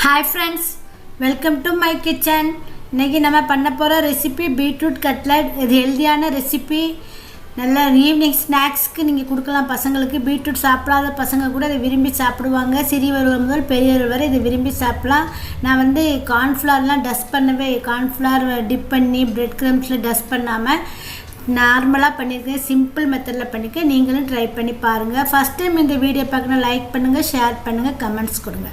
Hi friends, welcome to my kitchen. இன்னைக்கு நம்ம பண்ண போற ரெசிபி பீட்ரூட் கட்லட். இது ஹெல்தியான ரெசிபி. நல்ல ஈவினிங் ஸ்நாக்ஸ்க்கு நீங்க கொடுக்கலாம் பசங்களுக்கு. பீட்ரூட் சாப்பிடாத பசங்க கூட இதை விரும்பி சாப்பிடுவாங்க. சிறியவர் முதல் பெரியவர் வரை இதை விரும்பி சாப்பிடலாம். நான் வந்து கார்ன்ஃப்ளவர்லாம் டஸ்ட் பண்ணவே கார்ன்ஃப்ளவர் டிப் பண்ணி பிரெட் க்ரம்ஸில் டஸ்ட் பண்ணாமல் நார்மலாக பண்ணியிருக்கேன். சிம்பிள் மெத்தடில் பண்ணியிருக்கேன். நீங்களும் ட்ரை பண்ணி பாருங்கள். ஃபஸ்ட் டைம் இந்த வீடியோ பார்க்கணும், லைக் பண்ணுங்கள், ஷேர் பண்ணுங்கள், கமெண்ட்ஸ் கொடுங்க.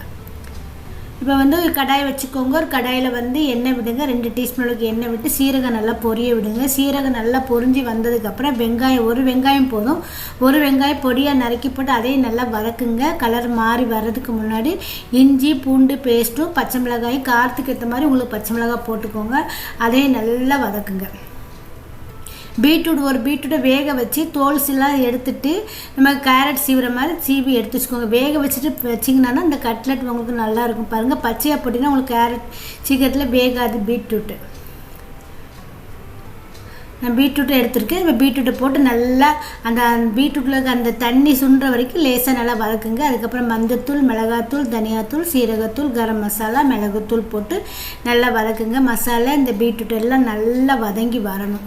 இப்போ வந்து ஒரு கடாய் வச்சுக்கோங்க. ஒரு கடாயில் வந்து எண்ணெய் விடுங்க. 2 டீஸ்பூன் அளவுக்கு எண்ணெய் விட்டு சீரகம் நல்லா பொரிய விடுங்க. சீரகம் நல்லா பொரிஞ்சு வந்ததுக்கப்புறம் வெங்காயம், ஒரு வெங்காயம் போதும், ஒரு வெங்காயம் பொடியாக நறுக்கி போட்டு அதையும் நல்லா வதக்குங்க. கலர் மாறி வர்றதுக்கு முன்னாடி இஞ்சி பூண்டு பேஸ்ட்டும் பச்சை மிளகாயும் காரத்துக்கு ஏற்ற மாதிரி உங்களுக்கு பச்சை மிளகாய் போட்டுக்கோங்க. அதையும் நல்லா வதக்குங்க. ஒரு பீட்ரூட்டை வேக வச்சு தோல்ஸ்லாம் எடுத்துட்டு நம்ம கேரட் சீவுற மாதிரி சீவி எடுத்து வச்சுக்கோங்க. வேக வச்சுட்டு வச்சிங்கன்னா இந்த கட்லெட் உங்களுக்கு நல்லா இருக்கும். பாருங்கள், பச்சையாக போட்டிங்கன்னா உங்களுக்கு கேரட் சீக்கிரத்தில் வேகாது. நான் பீட்ரூட்டை எடுத்துருக்கேன். இப்போ பீட்ரூட்டை போட்டு நல்லா அந்த பீட்ரூட்டில் அந்த தண்ணி சுண்டுற வரைக்கும் லேசாக நல்லா வதக்குங்க. அதுக்கப்புறம் மஞ்சத்தூள், மிளகாத்தூள், தனியாத்தூள், சீரகத்தூள், கரம் மசாலா, மிளகுத்தூள் போட்டு நல்லா வதக்குங்க. மசாலா இந்த பீட்ரூட் எல்லாம் நல்லா வதங்கி வரணும்.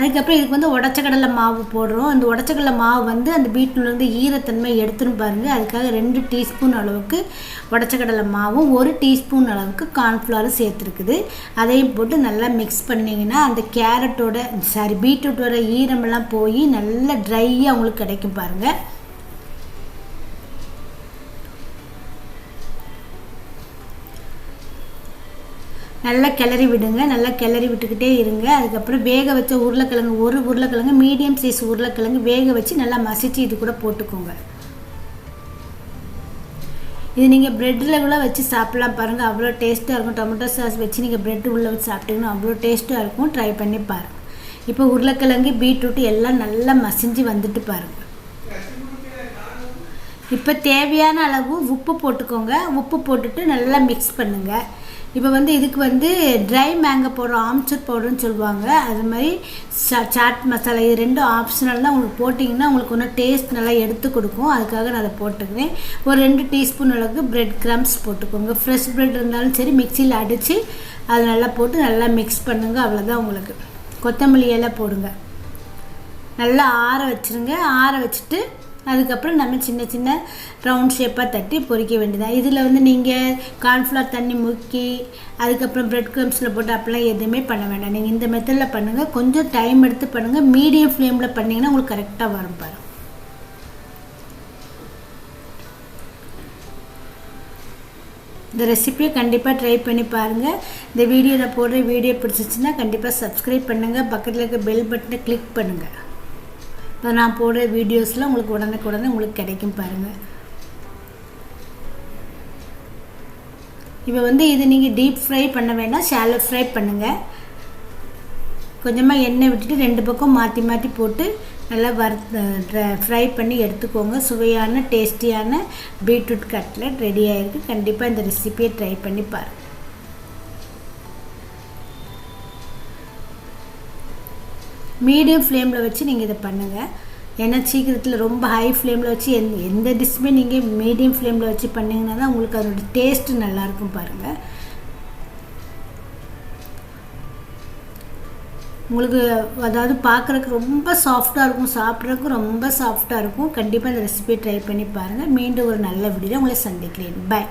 அதுக்கப்புறம் இதுக்கு வந்து உடச்சக்கடலை மாவு போடுறோம். அந்த உடச்சக்கடலை மாவு வந்து அந்த பீட்ரூட்லேருந்து ஈரத்தன்மை எடுத்துன்னு பாருங்கள். அதுக்காக 2 டீஸ்பூன் அளவுக்கு உடச்சக்கடலை மாவும் 1 டீஸ்பூன் அளவுக்கு கார்ன்ஃப்ளவரும் சேர்த்துருக்குது. அதையும் போட்டு நல்லா மிக்ஸ் பண்ணிங்கன்னா அந்த பீட்ரூட்டோட ஈரமெல்லாம் போய் நல்லா ட்ரையாக உங்களுக்கு கிடைக்கும் பாருங்கள். நல்லா கிளறி விடுங்க. நல்லா கிளறி விட்டுக்கிட்டே இருங்க. அதுக்கப்புறம் வேக வச்ச உருளைக்கிழங்கு, ஒரு உருளைக்கிழங்கு மீடியம் சைஸ் உருளைக்கிழங்கு வேக வச்சு நல்லா மசிச்சு இது கூட போட்டுக்கோங்க. இது நீங்கள் ப்ரெட்டில் கூட வச்சு சாப்பிட்லாம் பாருங்கள், அவ்வளோ டேஸ்ட்டாக இருக்கும். டொமேட்டோ சாஸ் வச்சு நீங்கள் ப்ரெட்டு உள்ளே வச்சு சாப்பிட்டீங்கன்னா அவ்வளோ டேஸ்ட்டாக இருக்கும். ட்ரை பண்ணி பாருங்கள். இப்போ உருளைக்கிழங்கு பீட்ரூட்டு எல்லாம் நல்லா மசிஞ்சு வந்துட்டு பாருங்கள். இப்போ தேவையான அளவு உப்பு போட்டுக்கோங்க. உப்பு போட்டுட்டு நல்லா மிக்ஸ் பண்ணுங்கள். இப்போ வந்து இதுக்கு வந்து ட்ரை மேங்கோ பவுடர், ஆம்ச்சூர் பவுடர்னு சொல்லுவாங்க. அது மாதிரி சாட் மசாலா, இது 2 ஆப்ஷனல் தான். உங்களுக்கு போட்டிங்கன்னா உங்களுக்கு ஒன்றும் டேஸ்ட் நல்லா எடுத்து கொடுக்கும். அதுக்காக நான் அதை போட்டுக்கிறேன். ஒரு 2 டீஸ்பூன் அளவுக்கு பிரெட் க்ரம்ஸ் போட்டுக்கோங்க. ஃப்ரெஷ் பிரெட் இருந்தாலும் சரி, மிக்சியில் அடித்து அது நல்லா போட்டு நல்லா மிக்ஸ் பண்ணுங்கள். அவ்வளோதான். உங்களுக்கு கொத்தமல்லி இலை போடுங்க. நல்லா ஆற வச்சுருங்க. ஆற வச்சுட்டு அதுக்கப்புறம் நம்ம சின்ன சின்ன ரவுண்ட் ஷேப்பாக தட்டி பொரிக்க வேண்டியதான். இதில் வந்து நீங்கள் கார்ன்ஃப்ளவர் தண்ணி முக்கி அதுக்கப்புறம் பிரெட் க்ரம்ஸில் போட்டு அப்படிலாம் எதுவுமே பண்ண வேண்டாம். நீங்கள் இந்த மெத்தடில் பண்ணுங்கள். கொஞ்சம் டைம் எடுத்து பண்ணுங்கள். மீடியம் ஃப்ளேமில் பண்ணிங்கன்னா உங்களுக்கு கரெக்டாக வரும் பாருங்கள். இந்த ரெசிபியை கண்டிப்பாக ட்ரை பண்ணி பாருங்கள். இந்த வீடியோவில் போடுற வீடியோ பிடிச்சிச்சின்னா கண்டிப்பாக சப்ஸ்கிரைப் பண்ணுங்கள். பக்கத்தில் இருக்க பெல் பட்டனை கிளிக் பண்ணுங்கள். இப்போ நான் போடுற வீடியோஸில் உங்களுக்கு உடனே உங்களுக்கு கிடைக்கும் பாருங்கள். இப்போ வந்து இது நீங்கள் டீப் ஃப்ரை பண்ண வேண்டாம், ஷாலோ ஃப்ரை பண்ணுங்கள். கொஞ்சமாக எண்ணெய் விட்டுட்டு 2 பக்கம் மாற்றி மாற்றி போட்டு நல்லா ஃப்ரை பண்ணி எடுத்துக்கோங்க. சுவையான டேஸ்டியான பீட்ரூட் கட்லட் ரெடி ஆகிருக்கு. கண்டிப்பாக இந்த ரெசிபியை ட்ரை பண்ணி பாருங்கள். மீடியம் ஃப்ளேமில் வச்சு நீங்கள் இதை பண்ணுங்கள். ஏன்னா சீக்கிரத்தில் ரொம்ப ஹை ஃப்ளேமில் வச்சு எந்த டிஷ்ஷுமே நீங்கள் மீடியம் ஃப்ளேமில் வச்சு பண்ணிங்கன்னா தான் உங்களுக்கு அதோட டேஸ்ட்டு நல்லாயிருக்கும் பாருங்கள். உங்களுக்கு அதாவது பார்க்குறதுக்கு ரொம்ப சாஃப்டாக இருக்கும், சாப்பிட்றதுக்கும் ரொம்ப சாஃப்டாக இருக்கும். கண்டிப்பாக இந்த ரெசிபியை ட்ரை பண்ணி பாருங்கள். மீண்டும் ஒரு நல்ல வீடியோவில் உங்களை சந்திக்கிறேன். பை.